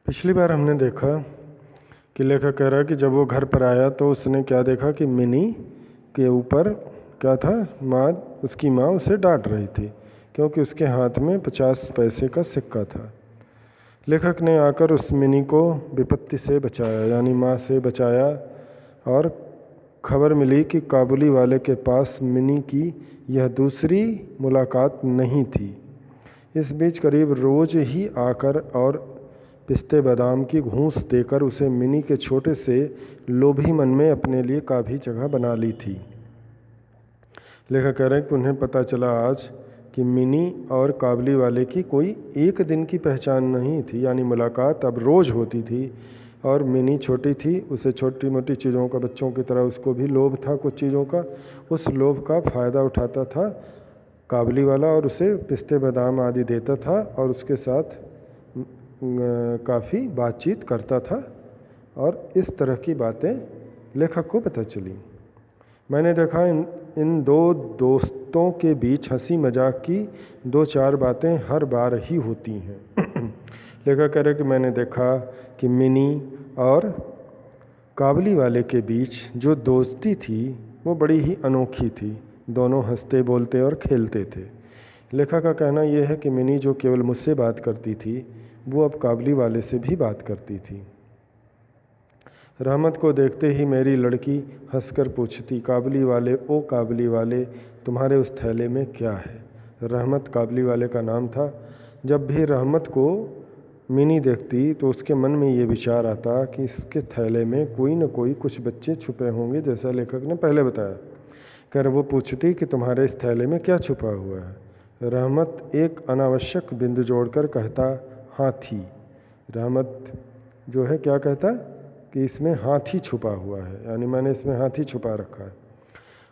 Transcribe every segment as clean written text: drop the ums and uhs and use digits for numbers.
पिछली बार हमने देखा कि लेखक कह रहा है कि जब वो घर पर आया तो उसने क्या देखा कि मिनी के ऊपर क्या था, उसकी माँ उसे डांट रही थी क्योंकि उसके हाथ में 50 पैसे का सिक्का था। लेखक ने आकर उस मिनी को विपत्ति से बचाया, यानी माँ से बचाया, और खबर मिली कि काबुली वाले के पास मिनी की यह दूसरी मुलाकात नहीं थी। इस बीच करीब रोज़ ही आकर और पिस्ते बादाम की घूंस देकर उसे मिनी के छोटे से लोभी मन में अपने लिए काफ़ी जगह बना ली थी। लेखक कह रहे हैं कि उन्हें पता चला आज कि मिनी और काबुली वाले की कोई एक दिन की पहचान नहीं थी, यानी मुलाकात अब रोज़ होती थी। और मिनी छोटी थी, उसे छोटी मोटी चीज़ों का, बच्चों की तरह उसको भी लोभ था कुछ चीज़ों का। उस लोभ का फ़ायदा उठाता था काबुली वाला और उसे पिस्ते बादाम आदि देता था और उसके साथ काफ़ी बातचीत करता था। और इस तरह की बातें लेखक को पता चली। मैंने देखा इन दो दोस्तों के बीच हंसी मजाक की 2-4 बातें हर बार ही होती हैं। लेखक कह रहे कि मैंने देखा कि मिनी और काबुली वाले के बीच जो दोस्ती थी वो बड़ी ही अनोखी थी। दोनों हंसते बोलते और खेलते थे। लेखक का कहना यह है कि मिनी जो केवल मुझसे बात करती थी वो अब काबुली वाले से भी बात करती थी। रहमत को देखते ही मेरी लड़की हंसकर पूछती, काबुली वाले, ओ काबुली वाले, तुम्हारे उस थैले में क्या है? रहमत काबुली वाले का नाम था। जब भी रहमत को मिनी देखती तो उसके मन में ये विचार आता कि इसके थैले में कोई न कोई कुछ बच्चे छुपे होंगे, जैसा लेखक ने पहले बताया। कर वो पूछती कि तुम्हारे इस थैले में क्या छुपा हुआ है? रहमत एक अनावश्यक बिंदु जोड़कर कहता, हाथी। रहमत जो है क्या कहता कि इसमें हाथी छुपा हुआ है, यानी मैंने इसमें हाथी छुपा रखा है।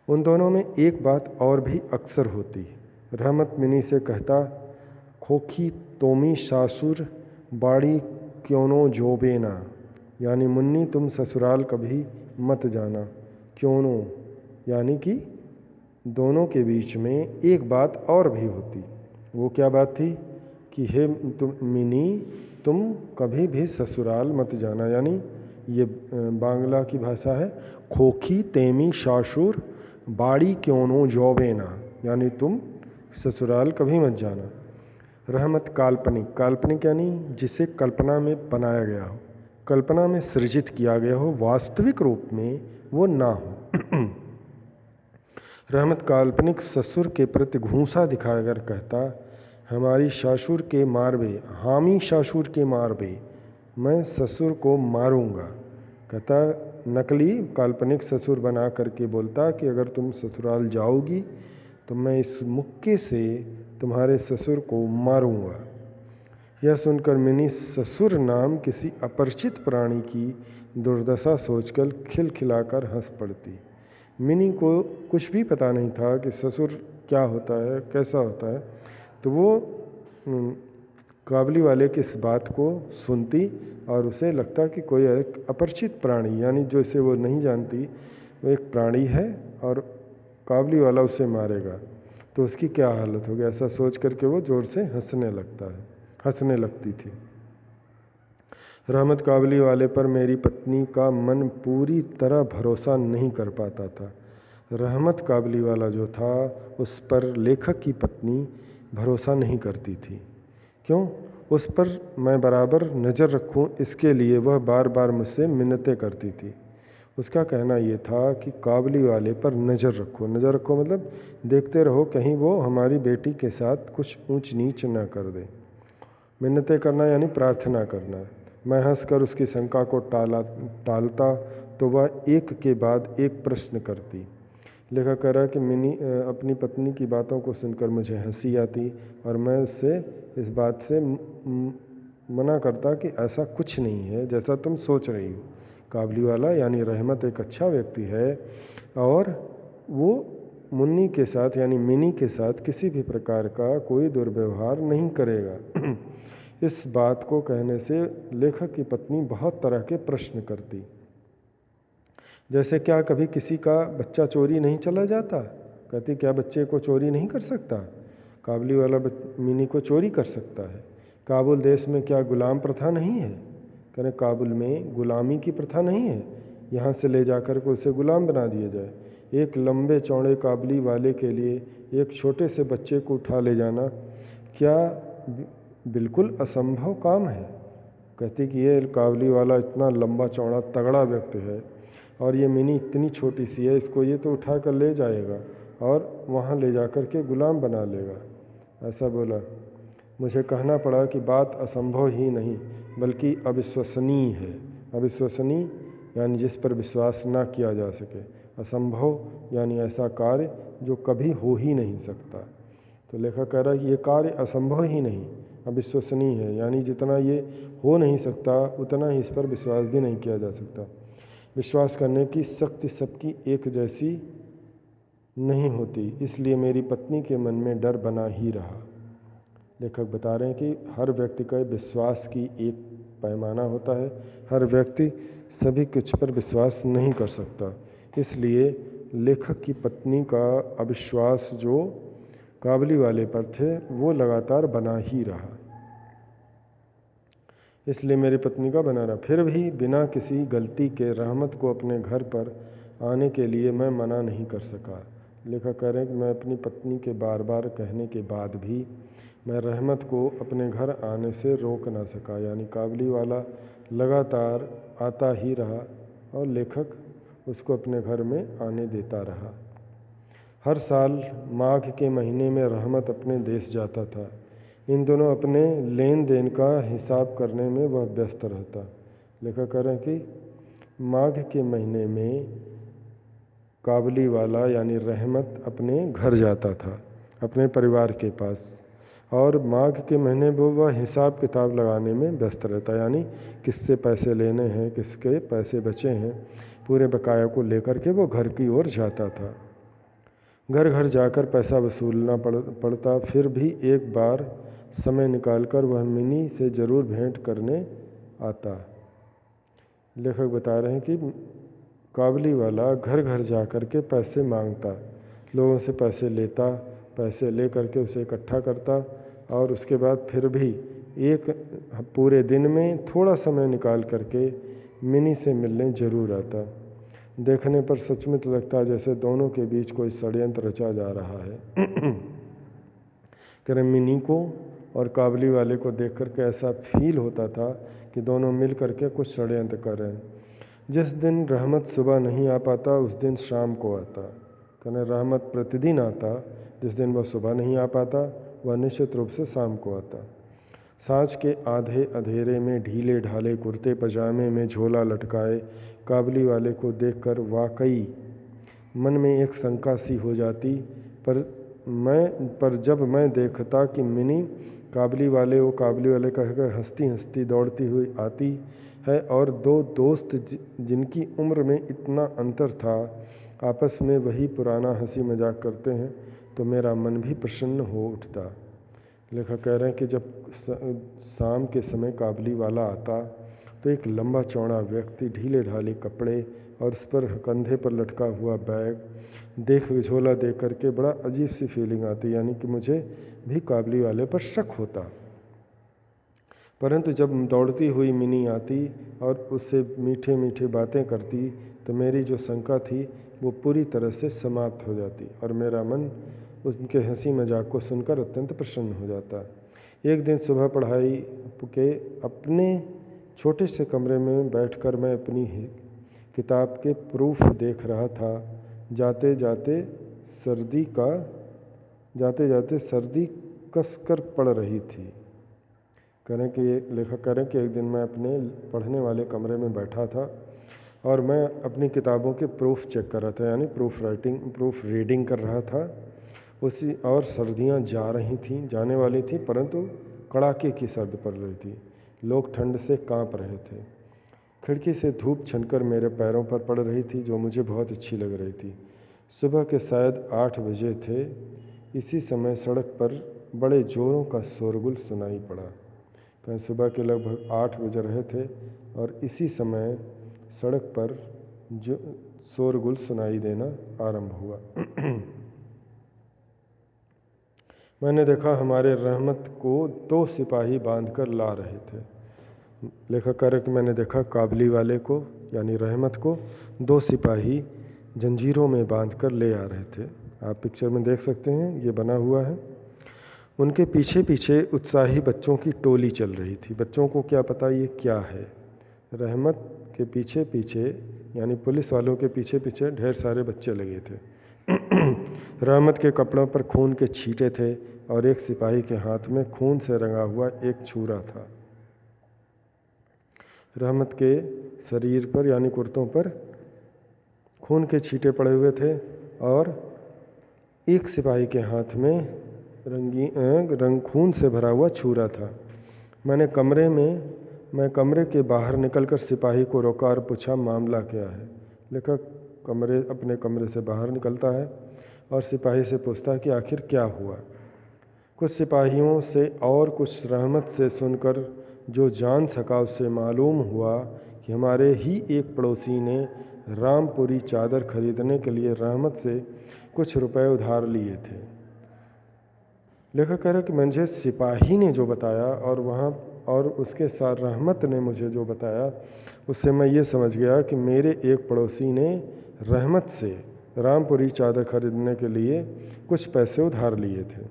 उन दोनों में एक बात और भी अक्सर होती। रहमत मिनी से कहता, खोखी तोमी सासुर बाड़ी क्यों जोबेना, यानी मुन्नी तुम ससुराल कभी मत जाना। क्यों, यानी कि दोनों के बीच में एक बात और भी होती। वो क्या बात थी कि हे तुम मिनी, तुम कभी भी ससुराल मत जाना, यानी ये बांग्ला की भाषा है। खोखी तेमी शाशुर बाड़ी क्यों जोबेना, यानी तुम ससुराल कभी मत जाना। रहमत काल्पनिक, काल्पनिक यानी जिसे कल्पना में बनाया गया हो, कल्पना में सृजित किया गया हो, वास्तविक रूप में वो ना हो। रहमत काल्पनिक ससुर के प्रति घूंसा दिखाकर कहता, हमारी ससुर के मारबे, हामी ससुर के मारबे, मैं ससुर को मारूंगा। कहता नकली काल्पनिक ससुर बना करके बोलता कि अगर तुम ससुराल जाओगी तो मैं इस मुक्के से तुम्हारे ससुर को मारूंगा। यह सुनकर मिनी ससुर नाम किसी अपरिचित प्राणी की दुर्दशा सोचकर खिलखिलाकर हंस पड़ती। मिनी को कुछ भी पता नहीं था कि ससुर क्या होता है, कैसा होता है। तो वो काबुली वाले की इस बात को सुनती और उसे लगता कि कोई एक अपरिचित प्राणी, यानी जो इसे वो नहीं जानती, वो एक प्राणी है और काबुली वाला उसे मारेगा तो उसकी क्या हालत होगी, ऐसा सोच करके वो ज़ोर से हंसने लगती थी। रहमत काबुली वाले पर मेरी पत्नी का मन पूरी तरह भरोसा नहीं कर पाता था। रहमत काबुली वाला जो था उस पर लेखक की पत्नी भरोसा नहीं करती थी। क्यों? उस पर मैं बराबर नज़र रखूं, इसके लिए वह बार बार मुझसे मिन्नतें करती थी। उसका कहना ये था कि काबुली वाले पर नज़र रखो मतलब देखते रहो कहीं वो हमारी बेटी के साथ कुछ ऊंच नीच न कर दे। मिन्नतें करना यानी प्रार्थना करना। मैं हंसकर उसकी शंका को टालता तो वह एक के बाद एक प्रश्न करती। लेखक कह रहा है कि मिनी अपनी पत्नी की बातों को सुनकर मुझे हंसी आती और मैं उससे इस बात से मना करता कि ऐसा कुछ नहीं है जैसा तुम सोच रही हो। काबुली वाला यानी रहमत एक अच्छा व्यक्ति है और वो मुन्नी के साथ यानी मिनी के साथ किसी भी प्रकार का कोई दुर्व्यवहार नहीं करेगा। इस बात को कहने से लेखक की पत्नी बहुत तरह के प्रश्न करती। जैसे क्या कभी किसी का बच्चा चोरी नहीं चला जाता? कहती क्या बच्चे को चोरी नहीं कर सकता? काबुली वाला मिनी को चोरी कर सकता है। काबुल देश में क्या गुलाम प्रथा नहीं है? करें काबुल में गुलामी की प्रथा नहीं है, यहाँ से ले जाकर के उसे गुलाम बना दिया जाए। एक लंबे चौड़े काबुली वाले के लिए एक छोटे से बच्चे को उठा ले जाना क्या बिल्कुल असंभव काम है। कहती कि ये काबुली वाला इतना लंबा चौड़ा तगड़ा व्यक्ति है और ये मिनी इतनी छोटी सी है, इसको ये तो उठा कर ले जाएगा और वहाँ ले जा कर के गुलाम बना लेगा। ऐसा बोला। मुझे कहना पड़ा कि बात असंभव ही नहीं बल्कि अविश्वसनीय है। अविश्वसनीय यानी जिस पर विश्वास ना किया जा सके, असंभव यानी ऐसा कार्य जो कभी हो ही नहीं सकता। तो लेखक कह रहा है कि ये कार्य असंभव ही नहीं, अविश्वसनीय है, यानी जितना ये हो नहीं सकता उतना ही इस पर विश्वास भी नहीं किया जा सकता। विश्वास करने की शक्ति सबकी एक जैसी नहीं होती, इसलिए मेरी पत्नी के मन में डर बना ही रहा। लेखक बता रहे हैं कि हर व्यक्ति का विश्वास की एक पैमाना होता है, हर व्यक्ति सभी कुछ पर विश्वास नहीं कर सकता। इसलिए लेखक की पत्नी का अविश्वास जो काबुली वाले पर थे वो लगातार बना ही रहा, इसलिए मेरी पत्नी का बना रहा। फिर भी बिना किसी गलती के रहमत को अपने घर पर आने के लिए मैं मना नहीं कर सका। लेखक कह रहे हैं कि मैं अपनी पत्नी के बार बार कहने के बाद भी मैं रहमत को अपने घर आने से रोक ना सका, यानी काबुली वाला लगातार आता ही रहा और लेखक उसको अपने घर में आने देता रहा। हर साल माघ के महीने में रहमत अपने देश जाता था। इन दोनों अपने लेन देन का हिसाब करने में वह व्यस्त रहता। लेखक कह रहे हैं कि माघ के महीने में काबुली वाला यानी रहमत अपने घर जाता था, अपने परिवार के पास, और माघ के महीने में वह हिसाब किताब लगाने में व्यस्त रहता, यानी किससे पैसे लेने हैं, किसके पैसे बचे हैं, पूरे बकाया को लेकर के वो घर की ओर जाता था। घर घर जाकर पैसा वसूलना पड़ता। फिर भी एक बार समय निकालकर वह मिनी से ज़रूर भेंट करने आता। लेखक बता रहे हैं कि काबुली वाला घर घर जा कर के पैसे मांगता, लोगों से पैसे लेता, पैसे ले करके उसे इकट्ठा करता और उसके बाद फिर भी एक पूरे दिन में थोड़ा समय निकाल करके मिनी से मिलने ज़रूर आता। देखने पर सच में तो लगता है जैसे दोनों के बीच कोई षड्यंत्र रचा जा रहा है। करें मिनी को और काबुली वाले को देख करके ऐसा फील होता था कि दोनों मिल करके कुछ षड्यंत्र कर रहे हैं। जिस दिन रहमत सुबह नहीं आ पाता उस दिन शाम को आता। करें रहमत प्रतिदिन आता, जिस दिन वह सुबह नहीं आ पाता वह निश्चित रूप से शाम को आता। सांझ के आधे अंधेरे में ढीले ढाले कुर्ते पजामे में झोला लटकाए काबुली वाले को देखकर वाकई मन में एक शंका सी हो जाती, पर जब मैं देखता कि मिनी काबुली वाले कहकर हंसती हंसती दौड़ती हुई आती है और दो दोस्त जिनकी उम्र में इतना अंतर था आपस में वही पुराना हंसी मजाक करते हैं, तो मेरा मन भी प्रसन्न हो उठता। लेखक कह रहे हैं कि जब शाम के समय काबुली वाला आता तो एक लंबा चौड़ा व्यक्ति ढीले ढाले कपड़े और उस पर कंधे पर लटका हुआ बैग झोला देख करके बड़ा अजीब सी फीलिंग आती, यानी कि मुझे भी काबुली वाले पर शक होता। परंतु जब दौड़ती हुई मिनी आती और उससे मीठे मीठे बातें करती तो मेरी जो शंका थी वो पूरी तरह से समाप्त हो जाती और मेरा मन उनके हंसी मजाक को सुनकर अत्यंत प्रसन्न हो जाता। एक दिन सुबह पढ़ाई के अपने छोटे से कमरे में बैठकर मैं अपनी किताब के प्रूफ देख रहा था। जाते जाते सर्दी कसकर पड़ रही थी। लेखक करें कि एक दिन मैं अपने पढ़ने वाले कमरे में बैठा था और मैं अपनी किताबों के प्रूफ चेक कर रहा था, यानी प्रूफ रीडिंग कर रहा था और सर्दियां जाने वाली थी, परंतु कड़ाके की सर्द पड़ रही थी। लोग ठंड से कांप रहे थे। खिड़की से धूप छनकर मेरे पैरों पर पड़ रही थी जो मुझे बहुत अच्छी लग रही थी। सुबह के शायद 8 बजे थे। इसी समय सड़क पर बड़े जोरों का शोरगुल सुनाई पड़ा। सुबह के लगभग 8 बज रहे थे और इसी समय सड़क पर जो शोरगुल सुनाई देना आरंभ हुआ। मैंने देखा हमारे रहमत को 2 सिपाही बांधकर ला रहे थे। लेखक कह रहे कि मैंने देखा काबली वाले को यानी रहमत को 2 सिपाही जंजीरों में बांधकर ले आ रहे थे। आप पिक्चर में देख सकते हैं, ये बना हुआ है। उनके पीछे पीछे उत्साही बच्चों की टोली चल रही थी। बच्चों को क्या पता ये क्या है। रहमत के पीछे पीछे यानी पुलिस वालों के पीछे पीछे ढेर सारे बच्चे लगे थे। रहमत के कपड़ों पर खून के छींटे थे और एक सिपाही के हाथ में खून से रंगा हुआ एक छुरा था। रहमत के शरीर पर यानी कुर्तों पर खून के छींटे पड़े हुए थे और एक सिपाही के हाथ में रंग खून से भरा हुआ छुरा था। मैं कमरे के बाहर निकलकर सिपाही को रोका और पूछा, मामला क्या है। लेखक अपने कमरे से बाहर निकलता है और सिपाही से पूछता है कि आखिर क्या हुआ। कुछ सिपाहियों से और कुछ रहमत से सुनकर जो जान सका उससे मालूम हुआ कि हमारे ही एक पड़ोसी ने रामपुरी चादर खरीदने के लिए रहमत से कुछ रुपए उधार लिए थे। लेखक कह रहे कि मुझे सिपाही ने जो बताया और उसके साथ रहमत ने मुझे जो बताया उससे मैं ये समझ गया कि मेरे एक पड़ोसी ने रहमत से रामपुरी चादर खरीदने के लिए कुछ पैसे उधार लिए थे।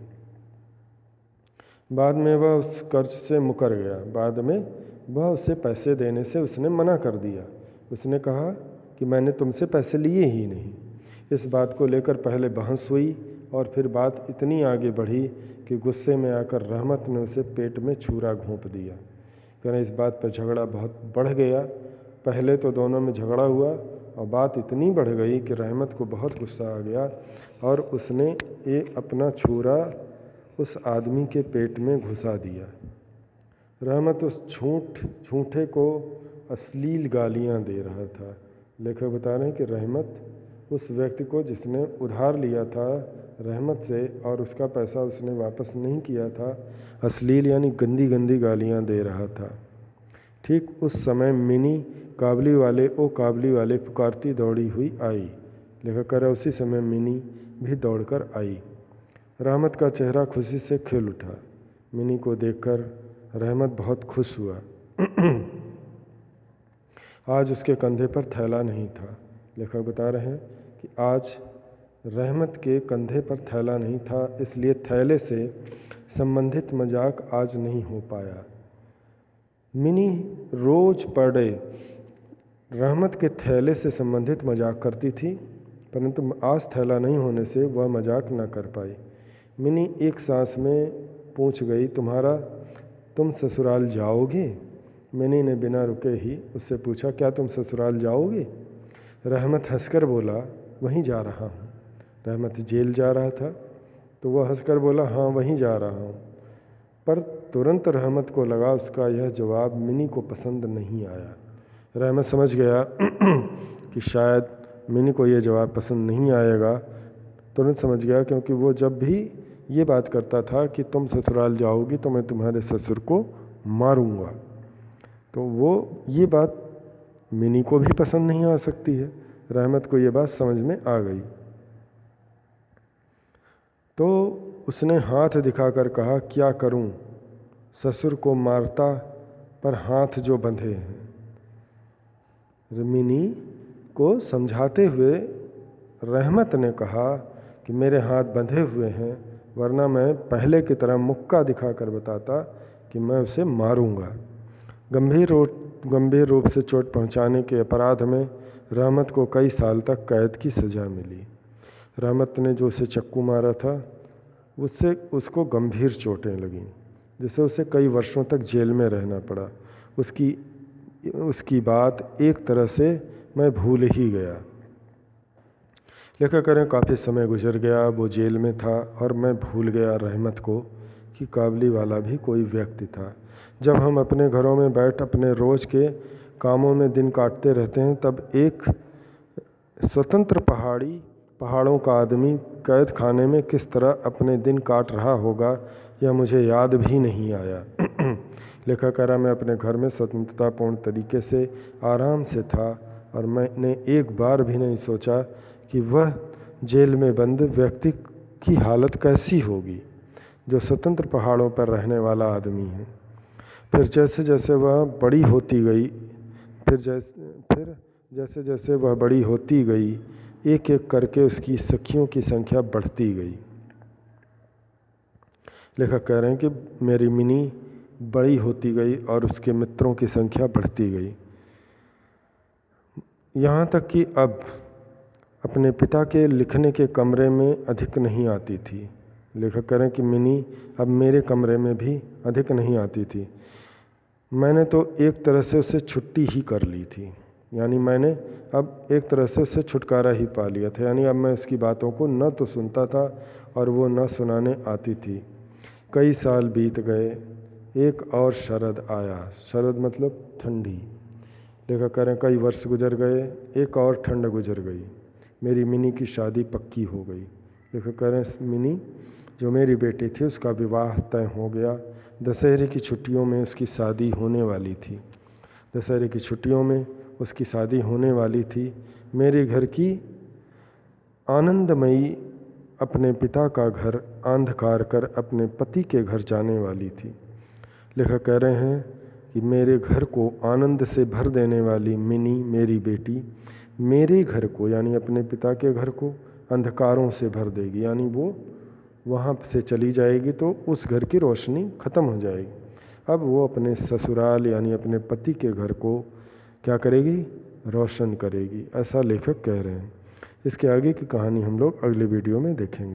बाद में वह उस कर्ज से मुकर गया। बाद में वह उसे पैसे देने से उसने मना कर दिया। उसने कहा कि मैंने तुमसे पैसे लिए ही नहीं। इस बात को लेकर पहले बहस हुई और फिर बात इतनी आगे बढ़ी कि गुस्से में आकर रहमत ने उसे पेट में छुरा घोंप दिया। कहना इस बात पर झगड़ा बहुत बढ़ गया। पहले तो दोनों में झगड़ा हुआ और बात इतनी बढ़ गई कि रहमत को बहुत गुस्सा आ गया और उसने अपना छुरा उस आदमी के पेट में घुसा दिया। रहमत उस झूठे को अश्लील गालियां दे रहा था। लेखक बता रहे हैं कि रहमत उस व्यक्ति को जिसने उधार लिया था रहमत से और उसका पैसा उसने वापस नहीं किया था, अश्लील यानी गंदी गंदी गालियां दे रहा था। ठीक उस समय मिनी काबली वाले पुकारती दौड़ी हुई आई। लेखक कह रहा उसी समय मिनी भी दौड़कर आई। रहमत का चेहरा खुशी से खिल उठा। मिनी को देखकर रहमत बहुत खुश हुआ। आज उसके कंधे पर थैला नहीं था। लेखक बता रहे हैं कि आज रहमत के कंधे पर थैला नहीं था, इसलिए थैले से संबंधित मजाक आज नहीं हो पाया। मिनी रोज पर डे रहमत के थैले से संबंधित मजाक करती थी, परंतु आज थैला नहीं होने से वह मजाक न कर पाई। मिनी एक सांस में पूछ गई, तुम ससुराल जाओगे? मिनी ने बिना रुके ही उससे पूछा, क्या तुम ससुराल जाओगे? रहमत हंसकर बोला, वहीं जा रहा हूँ। रहमत जेल जा रहा था तो वह हंसकर बोला, हाँ वहीं जा रहा हूँ। पर तुरंत रहमत को लगा उसका यह जवाब मिनी को पसंद नहीं आया। रहमत समझ गया कि शायद मिनी को यह जवाब पसंद नहीं आएगा। तुरंत समझ गया, क्योंकि वो जब भी ये बात करता था कि तुम ससुराल जाओगी तो मैं तुम्हारे ससुर को मारूंगा, तो वो ये बात मिनी को भी पसंद नहीं आ सकती है। रहमत को ये बात समझ में आ गई तो उसने हाथ दिखाकर कहा, क्या करूं? ससुर को मारता पर हाथ जो बंधे हैं। मिनी को समझाते हुए रहमत ने कहा कि मेरे हाथ बंधे हुए हैं, वरना मैं पहले की तरह मुक्का दिखाकर बताता कि मैं उसे मारूंगा। गंभीर रूप से चोट पहुंचाने के अपराध में रहमत को कई साल तक कैद की सज़ा मिली। रहमत ने जो उसे चक्कू मारा था उसको गंभीर चोटें लगीं, जिससे उसे कई वर्षों तक जेल में रहना पड़ा। उसकी बात एक तरह से मैं भूल ही गया। लेखक करें काफ़ी समय गुजर गया, वो जेल में था और मैं भूल गया रहमत को कि काबली वाला भी कोई व्यक्ति था। जब हम अपने घरों में बैठ अपने रोज़ के कामों में दिन काटते रहते हैं, तब एक स्वतंत्र पहाड़ों का आदमी कैद खाने में किस तरह अपने दिन काट रहा होगा, यह मुझे याद भी नहीं आया। लेखक कह रहा, मैं अपने घर में स्वतंत्रतापूर्ण तरीके से आराम से था और मैंने एक बार भी नहीं सोचा कि वह जेल में बंद व्यक्ति की हालत कैसी होगी जो स्वतंत्र पहाड़ों पर रहने वाला आदमी है। फिर जैसे जैसे वह बड़ी होती गई फिर जैसे जैसे वह बड़ी होती गई एक एक करके उसकी सखियों की संख्या बढ़ती गई। लेखक कह रहे हैं कि मेरी मिनी बड़ी होती गई और उसके मित्रों की संख्या बढ़ती गई, यहाँ तक कि अब अपने पिता के लिखने के कमरे में अधिक नहीं आती थी। लेखक कह रहे हैं कि मिनी अब मेरे कमरे में भी अधिक नहीं आती थी। मैंने तो एक तरह से उससे छुट्टी ही कर ली थी, यानी मैंने अब एक तरह से उससे छुटकारा ही पा लिया था, यानी अब मैं उसकी बातों को न तो सुनता था और वो न सुनाने आती थी। कई साल बीत गए, एक और शरद आया। शरद मतलब ठंडी। लेखक कह रहे हैं कई वर्ष गुजर गए, एक और ठंड गुजर गई, मेरी मिनी की शादी पक्की हो गई। लेखक कह रहे हैं मिनी जो मेरी बेटी थी उसका विवाह तय हो गया। दशहरे की छुट्टियों में उसकी शादी होने वाली थी। दशहरे की छुट्टियों में उसकी शादी होने वाली थी। मेरे घर की आनंदमयी अपने पिता का घर अंधकार कर अपने पति के घर जाने वाली थी। लेखक कह रहे हैं कि मेरे घर को आनंद से भर देने वाली मिनी मेरी बेटी मेरे घर को यानी अपने पिता के घर को अंधकारों से भर देगी, यानी वो वहाँ से चली जाएगी तो उस घर की रोशनी ख़त्म हो जाएगी। अब वो अपने ससुराल यानी अपने पति के घर को क्या करेगी, रोशन करेगी, ऐसा लेखक कह रहे हैं। इसके आगे की कहानी हम लोग अगले वीडियो में देखेंगे।